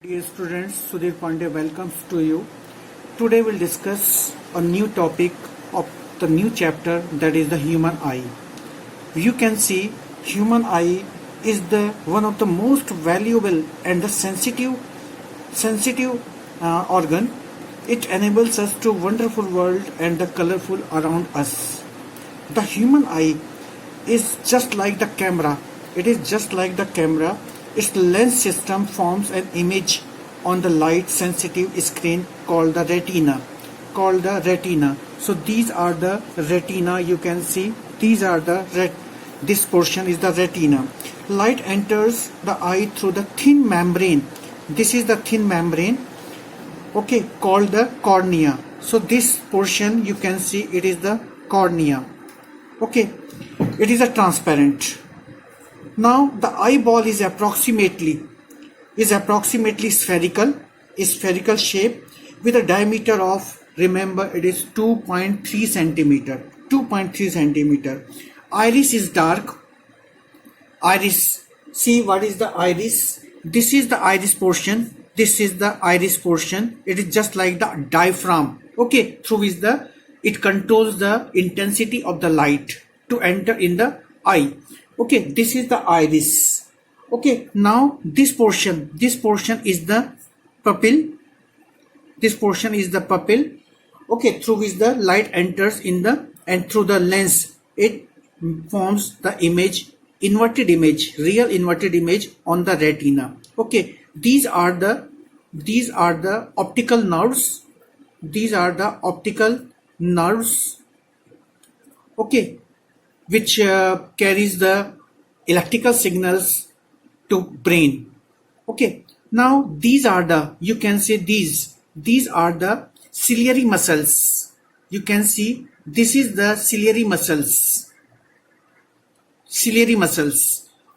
Dear students, Sudhir Pandey welcomes to you. Today we'll discuss a new topic of the new chapter, that is the human eye. You can see human eye is the one of the most valuable and the sensitive organ. It enables us to wonderful world and the colorful around us. The human eye is just like the camera. It is just like the camera. Its lens system forms an image on the light sensitive screen called the retina. So these are the retina. You can see these are the this portion is the retina. Light enters the eye through the thin membrane. This is the thin membrane, okay, called the cornea. So this portion you can see it is the cornea. Okay, it is a transparent. Now the eyeball is approximately spherical shape with a diameter of, remember, it is 2.3 centimeter. Iris is dark. Iris, see what is the iris? This is the iris portion. This is the iris portion. It is just like the diaphragm, okay, through which it controls the intensity of the light to enter in the eye. Okay, this is the iris. Okay, now this portion is the pupil. This portion is the pupil, okay, through which the light enters in and through the lens it forms the image, real inverted image on the retina. Okay, these are the optical nerves. Okay, which carries the electrical signals to brain. Okay, now these are the, you can see these are the ciliary muscles. You can see this is the ciliary muscles.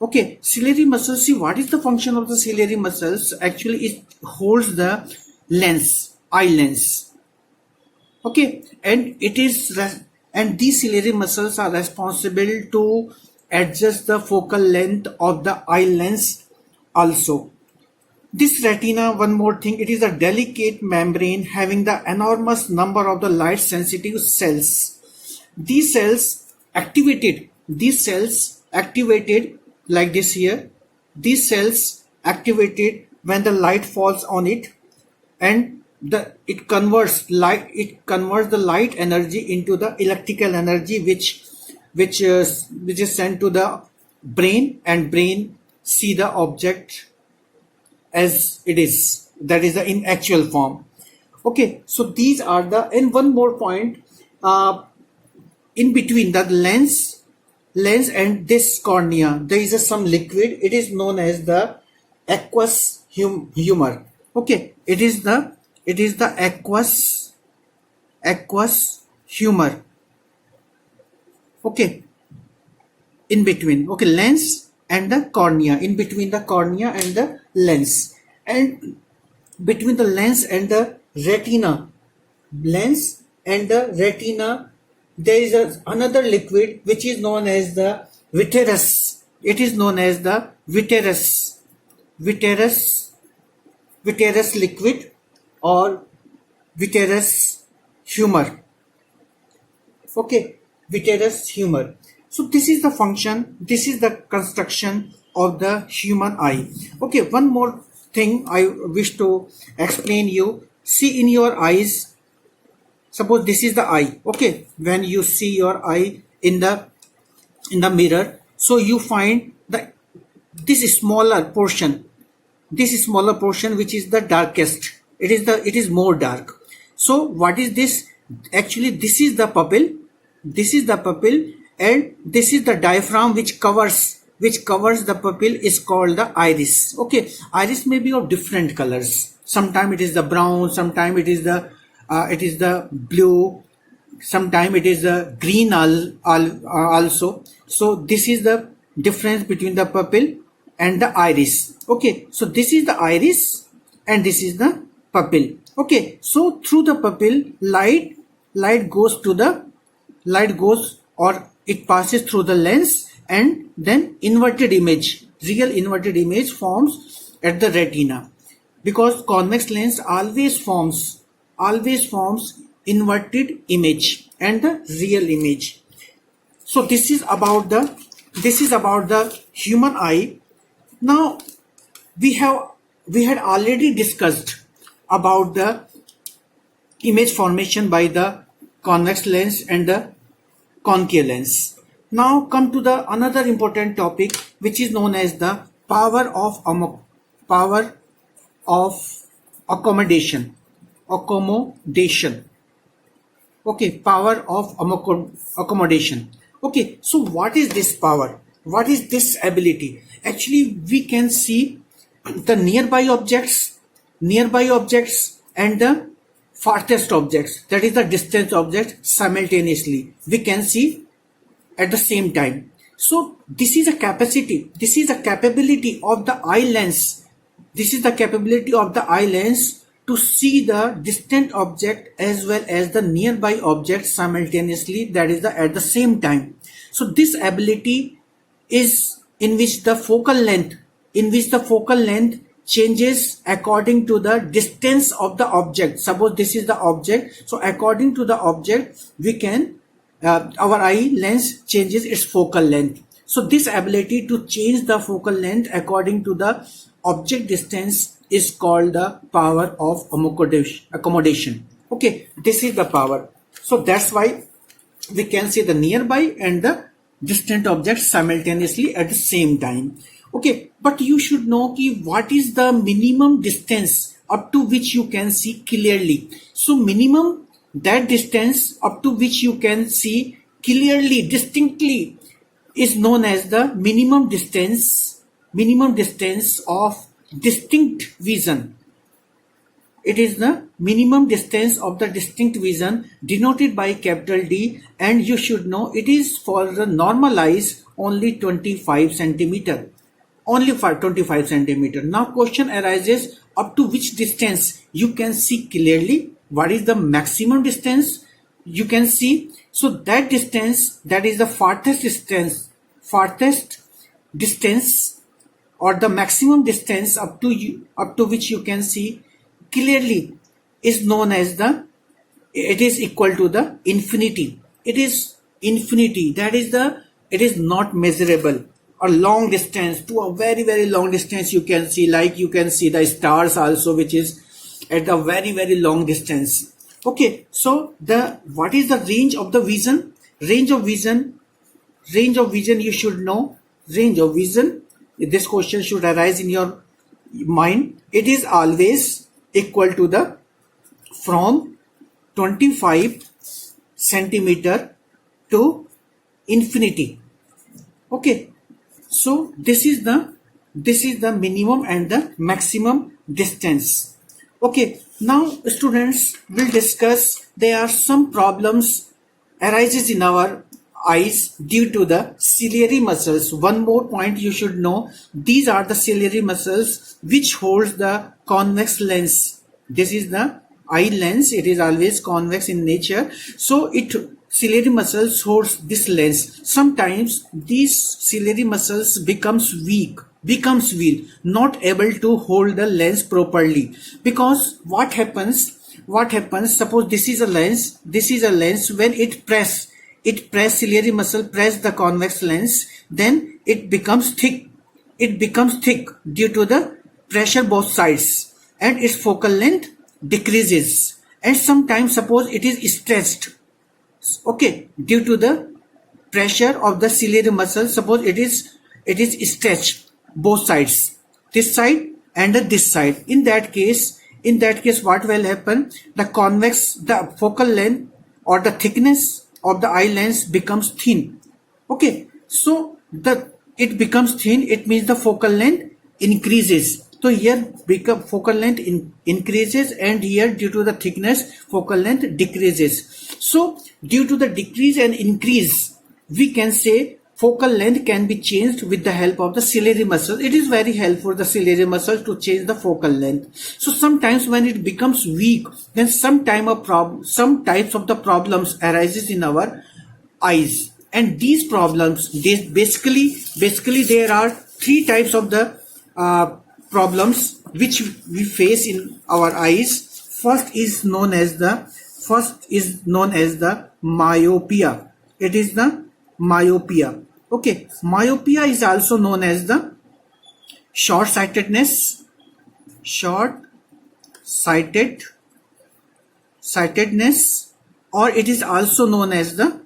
Okay, ciliary muscles, see what is the function of the ciliary muscles? Actually it holds the eye lens. Okay, and these ciliary muscles are responsible to adjust the focal length of the eye lens also. This retina, one more thing, it is a delicate membrane having the enormous number of the light sensitive cells. These cells activated like this here. These cells activated when the light falls on it, and it converts the light energy into the electrical energy which is sent to the brain, and brain see the object as it is, that is in actual form. Okay, so these are and one more point, in between the lens and this cornea there is some liquid. It is known as the aqueous humor. Okay, it is the aqueous humor. Okay, in between, okay, lens and the cornea, in between the cornea and the lens, and between the lens and the retina, there is another liquid which is known as the vitreous. It is known as the vitreous liquid or vitreous humor. Okay, vitreous humor. So this is the function, this is the construction of the human eye. Okay, one more thing I wish to explain you. See, in your eyes, suppose this is the eye. Okay, when you see your eye in the mirror, so you find this smaller portion which is the darkest. It is more dark. So what is this? Actually this is the pupil, and this is the diaphragm which covers the pupil, is called the iris. Okay, iris may be of different colors. Sometimes it is the brown, sometimes it is the blue, sometimes it is the green also. So this is the difference between the pupil and the iris. Okay, so this is the iris and this is the pupil. Okay, so through the pupil light goes or it passes through the lens, and then real inverted image forms at the retina. because convex lens always forms inverted image and the real image. So this is about the human eye. Now we had already discussed about the image formation by the convex lens and the concave lens. Now come to the another important topic, which is known as the power of accommodation. Okay, power of accommodation. Okay, so what is this power? What is this ability? Actually, we can see the nearby objects and the farthest objects, that is the distant object, simultaneously. We can see at the same time. So this is a capability of the eye lens. This is the capability of the eye lens to see the distant object as well as the nearby object simultaneously, that is at the same time. So this ability is in which the focal length changes according to the distance of the object. Suppose this is the object, so according to the object we can our eye lens changes its focal length. So this ability to change the focal length according to the object distance is called the power of accommodation. Okay, this is the power. So that's why we can see the nearby and the distant objects simultaneously at the same time. Okay, but you should know what is the minimum distance up to which you can see clearly. So minimum, that distance up to which you can see clearly, distinctly, is known as the minimum distance of distinct vision. It is the minimum distance of the distinct vision denoted by capital D, and you should know it is for the normal eyes only 25 centimeter. Only for 25 centimeter. Now question arises, up to which distance you can see clearly? What is the maximum distance you can see? So that distance, that is the farthest distance or the maximum distance up to which you can see clearly is known as it is equal to the infinity. It is infinity. That is it is not measurable. A long distance, to a very, very long distance you can see, like you can see the stars also, which is at a very, very long distance. Okay, so what is the range of the vision? Range of vision you should know. Range of vision, this question should arise in your mind. It is always equal to from 25 centimeter to infinity. Okay, so this is the minimum and the maximum distance. Okay, now students will discuss, there are some problems arises in our eyes due to the ciliary muscles. One more point you should know, these are the ciliary muscles which holds the convex lens. This is the eye lens, it is always convex in nature, so ciliary muscles holds this lens. Sometimes these ciliary muscles becomes weak, not able to hold the lens properly. Because what happens, suppose this is a lens, when it press ciliary muscle press the convex lens, then it becomes thick due to the pressure both sides, and its focal length decreases. And sometimes suppose it is stretched, okay, due to the pressure of the ciliary muscle, suppose it is stretched both sides, this side and this side. In that case what will happen, the focal length or the thickness of the eye lens becomes thin. Okay, so it becomes thin, it means the focal length increases. So here focal length increases, and here due to the thickness focal length decreases. So due to the decrease and increase, we can say focal length can be changed with the help of the ciliary muscle. It is very helpful, the ciliary muscle, to change the focal length. So sometimes when it becomes weak, then some types of the problems arises in our eyes. And these problems, basically there are three types of the problems which we face in our eyes. First is known as the myopia. It is the myopia. Okay, myopia is also known as the short-sightedness, short-sightedness, or it is also known as the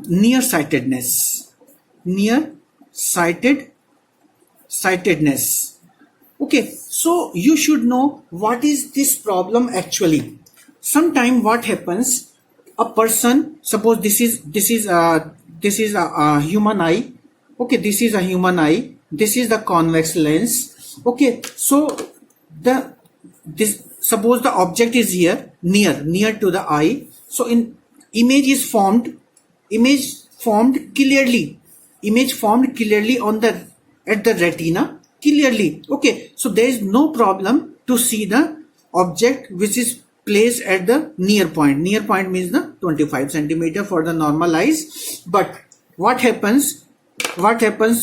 nearsightedness. Nearsightedness. Okay, so you should know what is this problem actually. Sometime what happens, a person, suppose this is a human eye. Okay, this is a human eye, this is the convex lens. Okay, so suppose the object is here near to the eye. So in image formed clearly on the at the retina clearly. Okay, so there is no problem to see the object which is placed at the near point. Near point means the 25 centimeter for the normal eyes. But what happens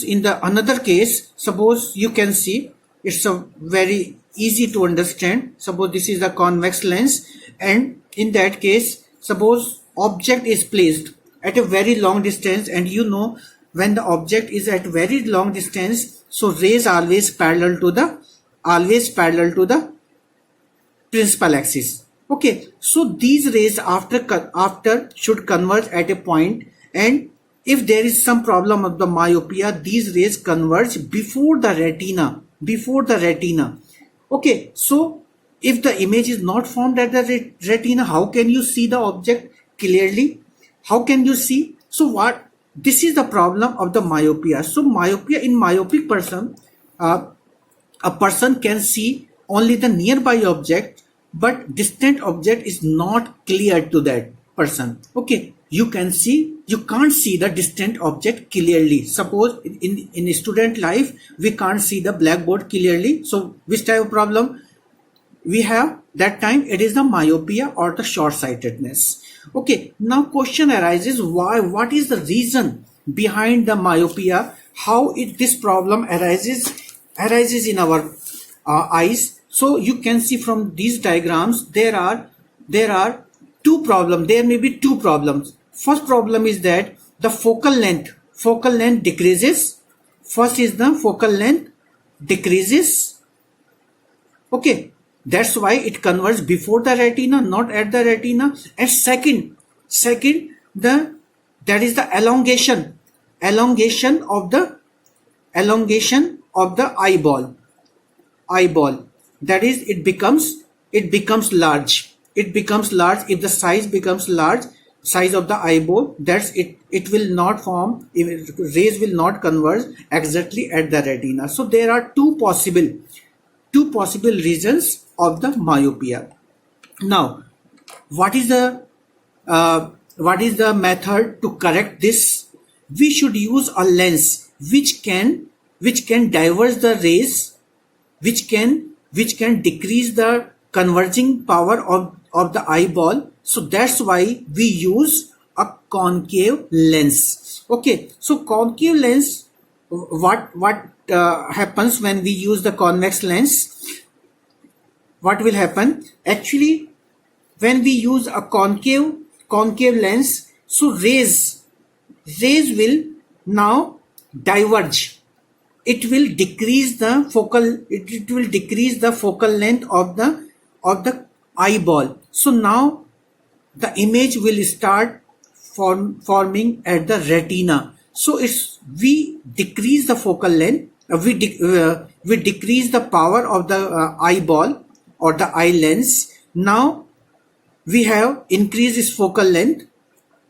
in the another case, suppose you can see, it's a very easy to understand. Suppose this is the convex lens, and in that case, suppose object is placed at a very long distance, and you know when the object is at very long distance, so rays always parallel to the principal axis. Okay, so these rays after should converge at a point, and if there is some problem of the myopia, these rays converge before the retina. Okay, so if the image is not formed at the retina, how can you see the object clearly? How can you see? So this is the problem of the myopia. So myopia, in myopic person, a person can see only the nearby object, but distant object is not clear to that person. Okay, you can't see the distant object clearly. Suppose in student life we can't see the blackboard clearly. So which type of problem we have that time? It is the myopia or the short-sightedness. Okay, now question arises, what is the reason behind the myopia? How this problem arises in our eyes? So you can see from these diagrams there are two problems. There may be two problems. First problem is that the focal length decreases. First is the focal length decreases. Okay, that's why it converges before the retina, not at the retina. And second, that is the elongation of the eyeball. That is, it becomes large. If the size becomes large, size of the eyeball, that's it. It will not form. Rays will not converge exactly at the retina. So there are two possible reasons of the myopia. Now, what is the method to correct this? We should use a lens which can diverge the rays, which can decrease the converging power of the eyeball. So that's why we use a concave lens. Okay, so concave lens, what happens when we use the convex lens? What will happen? Actually, when we use a concave lens, so rays will now diverge. It will decrease the focal length of the eyeball. So now the image will start forming at the retina. So we decrease the focal length. We decrease the power of the eyeball or the eye lens. Now we have increased its focal length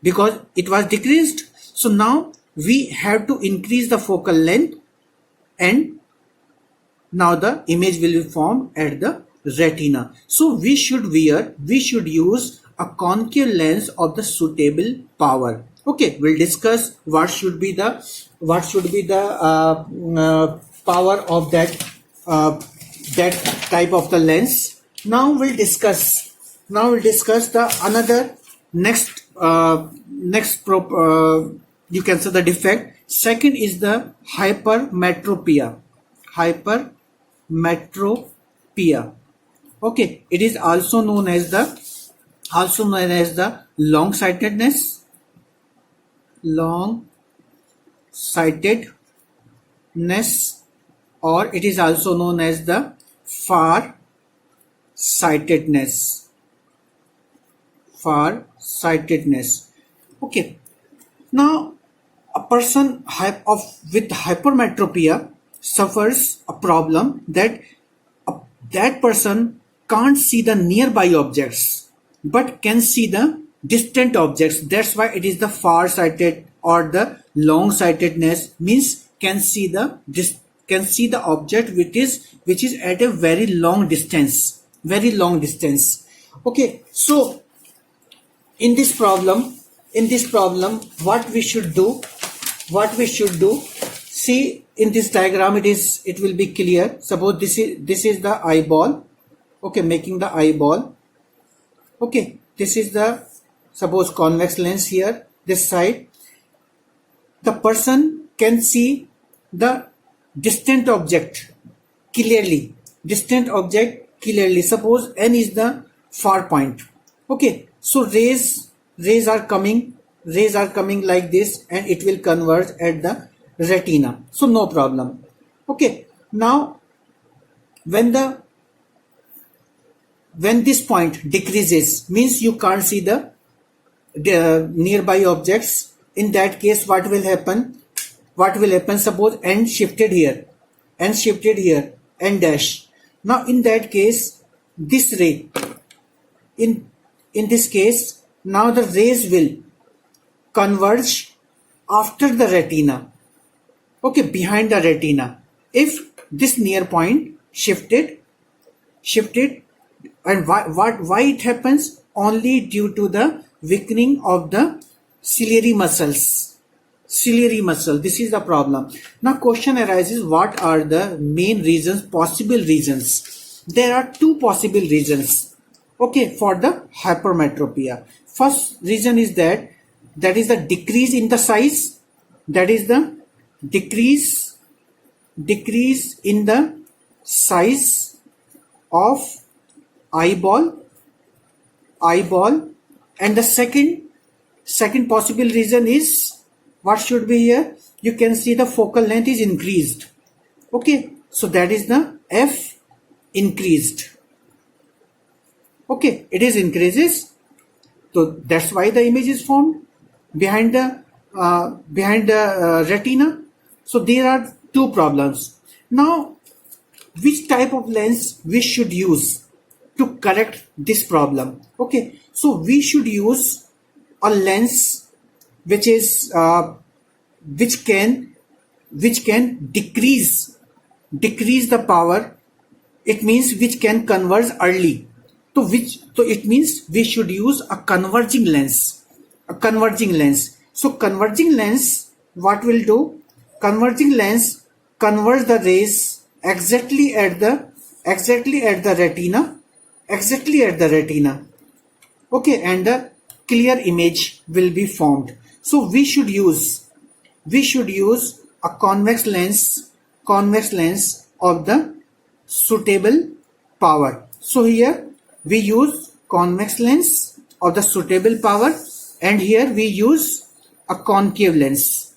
because it was decreased. So now we have to increase the focal length, and now the image will be formed at the retina. So we should use a concave lens of the suitable power. Okay, we'll discuss what should be the power of that type of the lens. Now we'll discuss the another next you can say the defect. Second is the hypermetropia. Hypermetropia. Okay, it is also known as the long sightedness, or it is also known as the far sightedness. Okay, now a person with hypermetropia suffers a problem that that person can't see the nearby objects but can see the distant objects. That's why it is the far sighted, or the long sightedness means can see the object which is at a very long distance. Okay, so in this problem, what we should do, see in this diagram, it will be clear. Suppose this is the eyeball. Okay, making the eyeball. Okay, this is the, suppose, convex lens here, this side. The person can see the distant object clearly. Suppose n is the far point. Okay, so rays are coming like this, and it will converge at the retina, so no problem. Okay, now when this point decreases, means you can't see the nearby objects. In that case, what will happen? Suppose n shifted here, n dash. Now in that case, this ray, in this case, now the rays will converge after the retina. Okay, behind the retina. If this near point shifted, and why it happens? Only due to the weakening of the ciliary muscles. This is the problem. Now question arises, what are the main reasons, possible reasons? There are two possible reasons, okay, for the hypermetropia. First reason is that is the decrease in the size. That is the decrease in the size of eyeball. And the second possible reason is, what should be here? You can see the focal length is increased. Okay, so that is the f increased. Okay, it is increases, so that's why the image is formed behind the retina. So there are two problems. Now, which type of lens we should use to correct this problem? Okay, so we should use a lens which is which can decrease the power. It means which can converge early. So it means we should use a converging lens. So converging lens, what will do? Converging lens converge the rays exactly at the retina. Okay, and the clear image will be formed. So we should use a convex lens of the suitable power. So here we use convex lens of the suitable power, and here we use a concave lens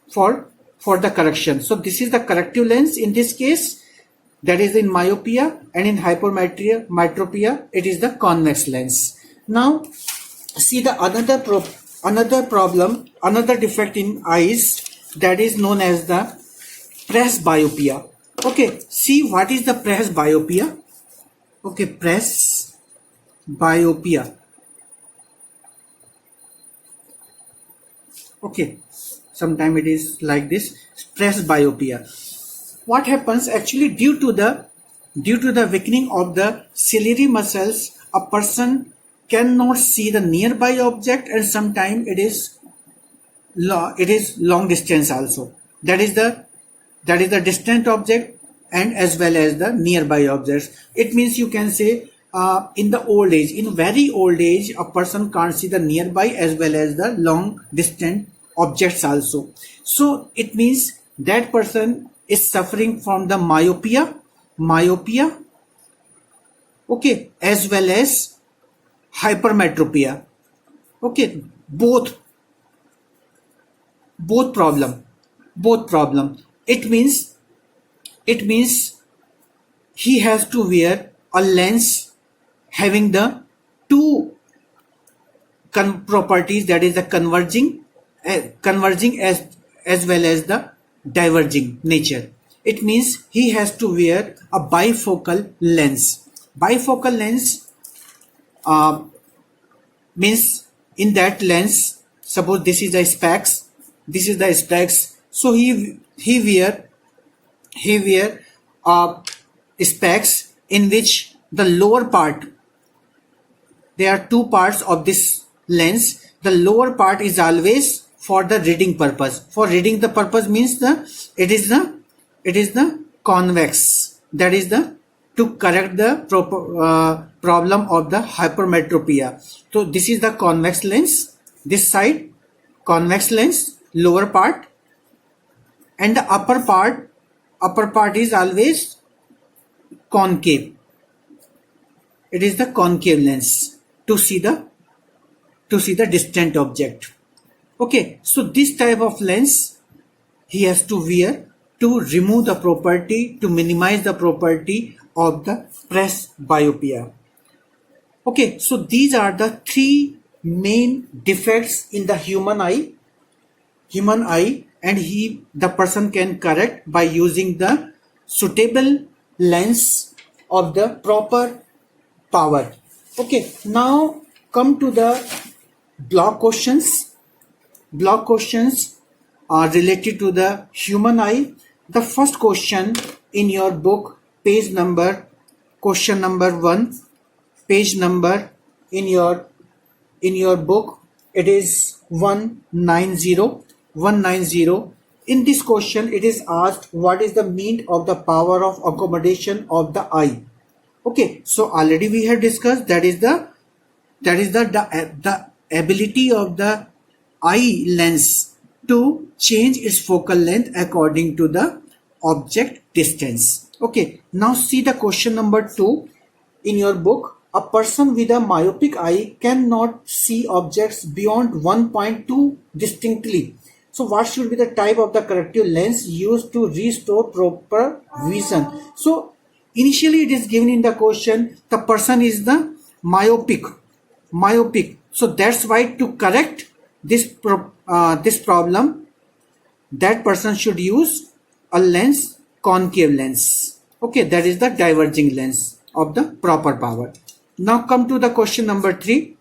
for the correction. So this is the corrective lens in this case, that is in myopia, and in hypermetropia it is the convex lens. Now see the another problem, another defect in eyes, that is known as the presbyopia. Okay, see what is the presbyopia? Okay, presbyopia. Okay, sometimes it is like this, presbyopia. What happens actually, due to the weakening of the ciliary muscles, a person cannot see the nearby object, and sometimes it is long distance also. That is the distant object and as well as the nearby objects. It means you can say in very old age, a person can't see the nearby as well as the long distant objects also. So it means that person is suffering from the myopia, okay, as well as hypermetropia. Okay, both problem. It means he has to wear a lens having the two properties, that is the converging as well as the diverging nature. It means he has to wear a bifocal lens. Bifocal lens means in that lens, suppose this is the specs, so he wear specs in which the lower part, there are two parts of this lens. The lower part is always for the reading purpose. For reading the purpose means it is the convex, that is the to correct the problem of the hypermetropia. So this is the convex lens, this side convex lens, lower part, and the upper part is always concave. It is the concave lens to see the distant object. Okay, so this type of lens he has to wear to remove the property, to minimize the property of the presbyopia. Okay, so these are the three main defects in the human eye, and the person can correct by using the suitable lens of the proper power. Okay, now come to the block questions. Block questions are related to the human eye. The first question in your book, question number 1, page number in your book, it is 190. In this question it is asked, what is the mean of the power of accommodation of the eye? Okay, so already we have discussed that is the ability of the eye lens to change its focal length according to the object distance. Okay, now see the question number 2 in your book. A person with a myopic eye cannot see objects beyond 1.2 distinctly. So what should be the type of the corrective lens used to restore proper vision? So initially it is given in the question the person is the myopic. So that's why to correct this problem, that person should use a lens, concave lens. Okay, that is the diverging lens of the proper power. Now come to the question number 3.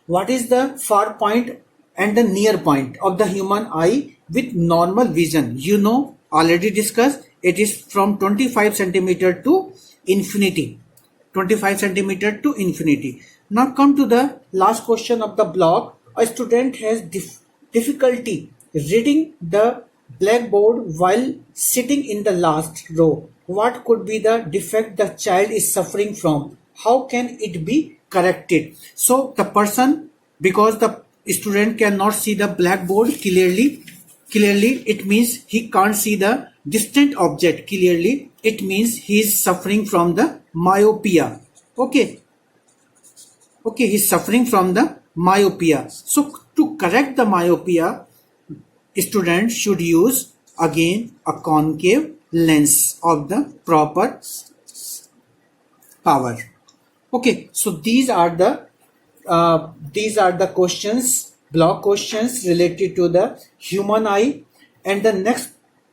What is the far point and the near point of the human eye with normal vision? You know, already discussed, it is from 25 centimeter to infinity. 25 centimeter to infinity. Now come to the last question of the block. A student has difficulty reading the blackboard while sitting in the last row. What could be the defect the child is suffering from? How can it be corrected? So the person, because the student cannot see the blackboard clearly, it means he can't see the distant object clearly. It means he is suffering from the myopia. Okay, he's suffering from the myopia. So to correct the myopia, students should use again a concave lens of the proper power. Okay, so these are the questions, block questions related to the human eye, and the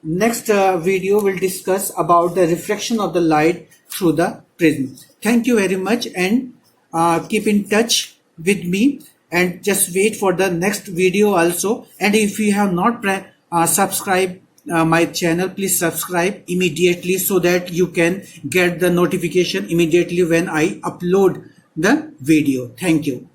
next video will discuss about the reflection of the light through the prism. Thank you very much, and keep in touch with me, and just wait for the next video also. And if you have not subscribed my channel, please subscribe immediately so that you can get the notification immediately when I upload the video. Thank you.